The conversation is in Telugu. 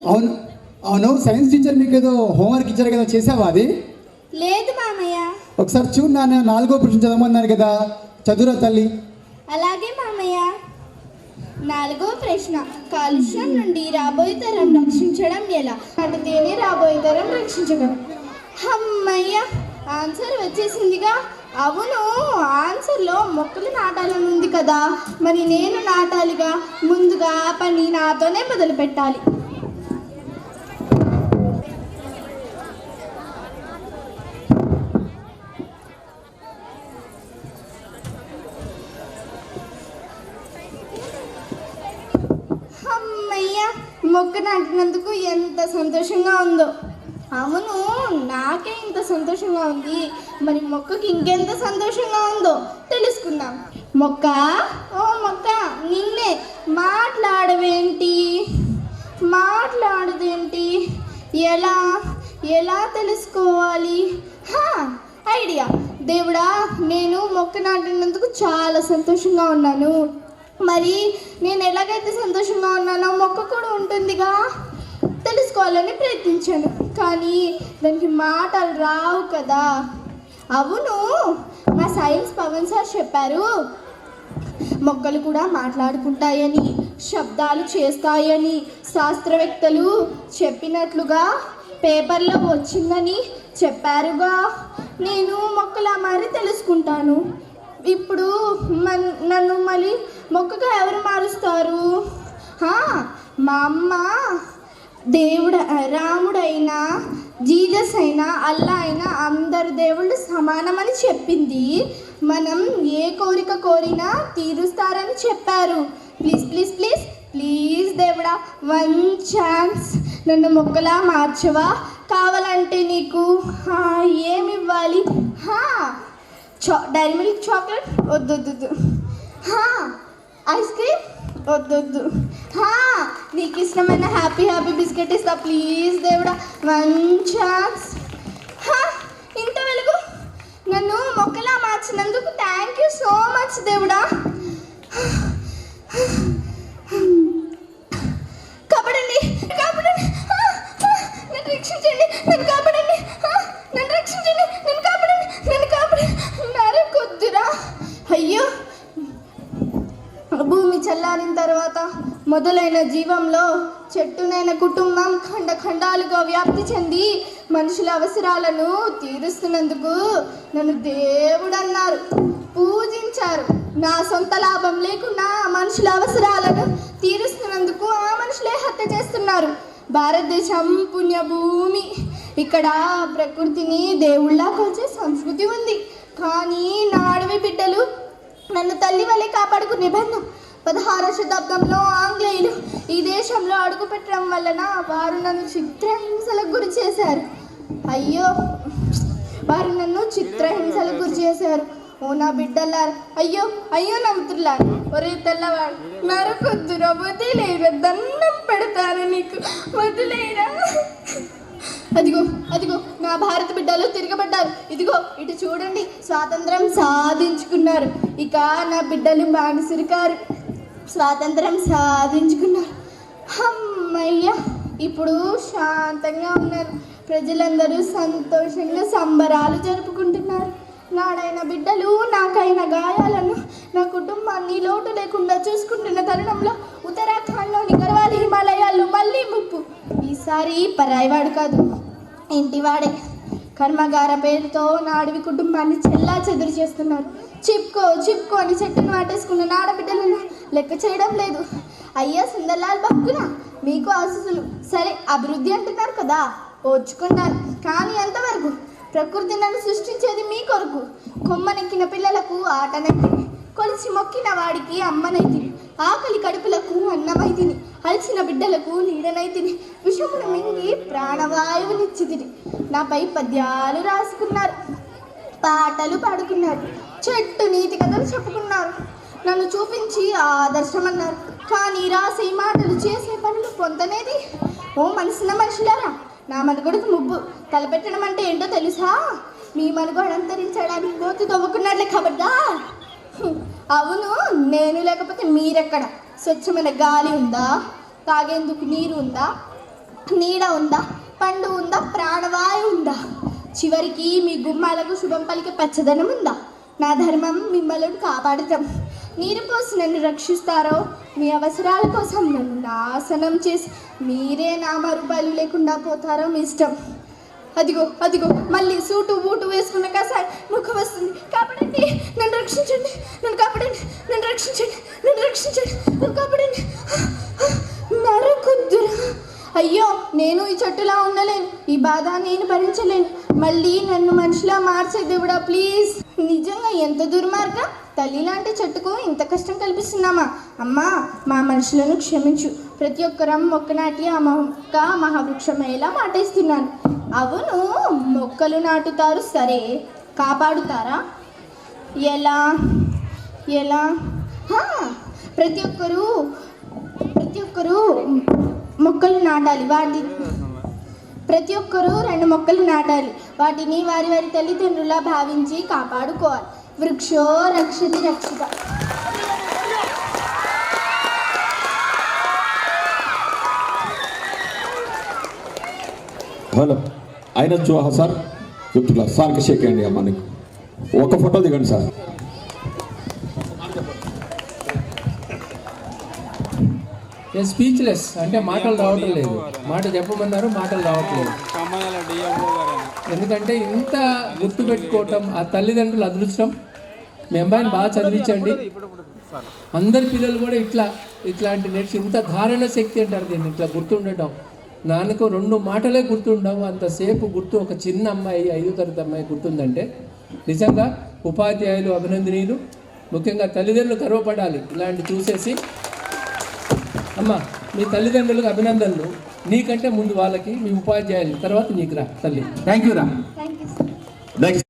అవును అవును, సైన్స్ టీచర్ మీకు ఏదో హోంవర్క్ ఇచ్చారు కదా, చేసావా అది? లేదు మామయ్య. ఒకసారి చూడు నాన్న, 4వ ప్రశ్న చదవమన్నారు కదా, చదువురా తల్లి. అలాగే మామయ్య. 4వ ప్రశ్న, కాలుష్యం నుండి రాబోయే తరం రక్షించడం ఎలా? నాటితేనే రాబోయే తరం రక్షించగలం. అమ్మయ్య, ఆన్సర్ వచ్చేసిందిగా. అవును, ఆన్సర్లో మొక్కలు నాటాలని ఉంది కదా, మరి నేను నాటాలిగా. ముందుగా పని నాతోనే మొదలు పెట్టాలి. అమ్మయ్య, మొక్క నాటినందుకు ఎంత సంతోషంగా ఉందో. అవును, నాకే ఇంత సంతోషంగా ఉంది, మరి మొక్కకి ఇంకెంత సంతోషంగా ఉందో తెలుసుకుందాం. మొక్క, ఓ మొక్క, నిన్నే. మాట్లాడవేంటి? మాట్లాడదేంటి? ఎలా ఎలా తెలుసుకోవాలి? ఐడియా. దేవుడా, నేను మొక్క నాటినందుకు చాలా సంతోషంగా ఉన్నాను. మరి నేను ఎలాగైతే సంతోషంగా ఉన్నానో మొక్క కూడా ఉంటుందిగా. తెలుసుకోవాలని ప్రయత్నించాను, కానీ దానికి మాటలు రావు కదా. అవును, మా సైన్స్ పవన్ సార్ చెప్పారు, మొక్కలు కూడా మాట్లాడుకుంటాయని, శబ్దాలు చేస్తాయని శాస్త్రవేత్తలు చెప్పినట్లుగా పేపర్లో వచ్చిందని చెప్పారుగా. నేను మొక్కలా మారి తెలుసుకుంటాను. ఇప్పుడు నన్ను మళ్ళీ మొక్కగా ఎవరు మారుస్తారు? మా అమ్మ. దేవుడు, రాముడైనా జీసస్ అయినా అల్లా అయినా అందరు దేవుళ్ళు సమానమని చెప్పింది. మనం ఏ కోరిక కోరినా తీరుస్తారని చెప్పారు. ప్లీజ్ ప్లీజ్ ప్లీజ్ ప్లీజ్ దేవుడా, 1 ఛాన్స్, నన్ను మొక్కలా మార్చవా? కావాలంటే నీకు ఏమి ఇవ్వాలి? డైరీ మిల్క్ చాక్లెట్ వద్దొద్దు. ఐస్ క్రీమ్ వద్దొద్దు. నీకు ఇష్టమైన హ్యాపీ బిస్కెట్ ఇస్తా. ప్లీజ్ దేవుడా, 1 ఛాన్స్. ఇంత వెలుగు, నన్ను మొక్కలా మార్చినందుకు థ్యాంక్ యూ సో మచ్ దేవుడా. కాపాడండి, కాపాడండి, నన్ను రక్షించండి, నన్ను కాపాడండి, నన్ను రక్షించండి, నన్ను కాపాడండి, నన్ను కాపాడండి. నరకొద్దురా. అయ్యో, భూమి చల్లారిన తర్వాత మొదలైన జీవంలో చెట్టునైన కుటుంబం ఖండాలుగా వ్యాప్తి చెంది మనుషుల అవసరాలను తీరుస్తున్నందుకు నన్ను దేవుడు అన్నారు, పూజించారు. నా సొంత లాభం లేకుండా మనుషుల అవసరాలను తీరుస్తున్నందుకు ఆ మనుషులే హత్య చేస్తున్నారు. భారతదేశం పుణ్యభూమి. ఇక్కడ ప్రకృతిని దేవుళ్ళ కొలిచే సంస్కృతి ఉంది. కానీ నా అడవి బిడ్డలు నన్ను తల్లి వల్లే కాపాడుకునే బంధం. 16వ శతాబ్దంలో ఆంగ్లేయులు ఈ దేశంలో అడుగుపెట్టడం వలన వారు నన్ను చిత్రహింసలకు గురి చేశారు. అయ్యో, వారు నన్ను చిత్రహింసలకు గురి చేశారు. ఓ నా బిడ్డలారు, అయ్యో అయ్యో నా మిత్రులారు, ఒరే తెల్లవాడు, నరకొద్దురా, వదిలేరా, దండం పెడతాను నీకు, వదిలేరా. అదిగో అదిగో నా భారత బిడ్డలు తిరగబడ్డారు. ఇదిగో ఇటు చూడండి, స్వాతంత్రం సాధించుకున్నారు. ఇక నా బిడ్డలు బానిసరికారు, స్వాతంత్రం సాధించుకున్నారు. అమ్మయ్య, ఇప్పుడు శాంతంగా ఉన్నారు. ప్రజలందరూ సంతోషంగా సంబరాలు జరుపుకుంటున్నారు. నాడైన బిడ్డలు నాకైన గాయాలను, నా కుటుంబాన్ని లోటు లేకుండా చూసుకుంటున్న తరుణంలో ఉత్తరాఖండ్లోని గర్వాల్ హిమాలయాలు మళ్ళీ ముప్పు. ఈసారి పరాయివాడు కాదు, ఇంటివాడే. కర్మగార పేరుతో నా అడవి కుటుంబాన్ని చెల్లా చెదురు చేస్తున్నారు. చిప్కో అని చెట్టును వాటేసుకున్న నా ఆడబిడ్డలను లెక్క చేయడం లేదు. అయ్యా సుందర్లాల్ బహుగుణ, మీకు ఆశీస్సులు. సరే, అభివృద్ధి అంటున్నారు కదా, ఓర్చుకున్నాను. కానీ ఎంతవరకు? ప్రకృతి నన్ను సృష్టించేది మీ కొరకు. కొమ్మనెక్కిన పిల్లలకు ఆటనెక్కింది, కొలిసి మొక్కిన వాడికి అమ్మనైతిని, ఆకలి కడుపులకు అన్నమైతిని, అలసిన బిడ్డలకు నీడనైతిని, విషమును మింగి ప్రాణవాయువునిచ్చితిని. నాపై పద్యాలు రాసుకున్నారు, పాటలు పాడుకున్నారు, చెట్టు నీతి కథలు చెప్పుకున్నారు, నన్ను చూపించి ఆదర్శమన్నారు. కానీ రాసే మాటలు చేసే పనులు పొందనేది. ఓ మనుషులారా, నా మనుగడకు ముబ్బు తలపెట్టడం అంటే ఏంటో తెలుసా? మీ మనుగడ అంతరించడానికి గోతి తవ్వుకున్నట్లే కబడ్డా. అవును, నేను లేకపోతే మీరెక్కడ? స్వచ్ఛమైన గాలి ఉందా? తాగేందుకు నీరు ఉందా? నీడ ఉందా, పండు ఉందా, ప్రాణవాయు ఉందా, చివరికి మీ గుమ్మాలకు శుభం పలికే పచ్చదనం ఉందా? నా ధర్మం మిమ్మల్ని కాపాడుతాం. నీరు పోసి నన్ను రక్షిస్తారో, మీ అవసరాల కోసం నన్ను నాశనం చేసి మీరే నామరూపాలు లేకుండా పోతారో మీ ఇష్టం. అదిగో అదిగో మళ్ళీ సూటు బూటు వేసుకున్న కసాయి ముఖం వస్తుంది. కాపాడండి, నన్ను రక్షించండి, నన్ను కాపాడండి, నన్ను రక్షించండి, నన్ను రక్షించండి, నన్ను కాపాడండి. నరకుద్దురా, అయ్యో నేను ఈ చెట్టులా ఉండలేను, ఈ బాధ నేను భరించలేను. మళ్ళీ నన్ను మనిషిలా మార్చే దేవుడా ప్లీజ్. నిజంగా ఎంత దుర్మార్గం, తల్లి లాంటి చెట్టుకు ఇంత కష్టం కల్పిస్తున్నామా? అమ్మా, మా మనుషులను క్షమించు. ప్రతి ఒక్కరం మొక్క నాటి ఆ మొక్క మహావృక్షమయ్యేలా మాటేస్తున్నాను. అవును, మొక్కలు నాటుతారు సరే, కాపాడుతారా? ఎలా ఎలా? ప్రతి ఒక్కరూ మొక్కలు నాటాలి. ప్రతి ఒక్కరూ 2 మొక్కలు నాటాలి. వాటిని వారి వారి తల్లిదండ్రులా భావించి కాపాడుకోవాలి. వృక్షో రక్షతి రక్షిత. హలో, ఆయన సార్ చెప్తున్నా, సార్కి షేక్ అండి అమ్మ, నీకు ఒక ఫోటో దిగండి సార్. స్పీచ్లెస్, అంటే మాటలు రావటం లేదు. మాట చెప్పమన్నారు, మాటలు రావట్లేదు. ఎందుకంటే ఇంత గుర్తుపెట్టుకోవటం ఆ తల్లిదండ్రుల అదృష్టం. మీ అమ్మాయిని బాగా చదివించండి. అందరి పిల్లలు కూడా ఇట్లాంటి నేర్చి, ఇంత ధారణ శక్తి అంటారు దీన్ని, ఇట్లా గుర్తుండటం. నాన్నకు 2 మాటలే గుర్తుండవు, అంతసేపు గుర్తు. ఒక చిన్న అమ్మాయి, 5వ తరగతి అమ్మాయి గుర్తుందంటే నిజంగా ఉపాధ్యాయులు అభినందనీయులు. ముఖ్యంగా తల్లిదండ్రులు గర్వపడాలి ఇలాంటి చూసేసి. అమ్మ, మీ తల్లిదండ్రులకు అభినందనలు. నీకంటే ముందు వాళ్ళకి, మీ ఉపాధ్యాయులు, తర్వాత నీకు రా తల్లి. థ్యాంక్ యూ రా. Thank you sir. నెక్స్ట్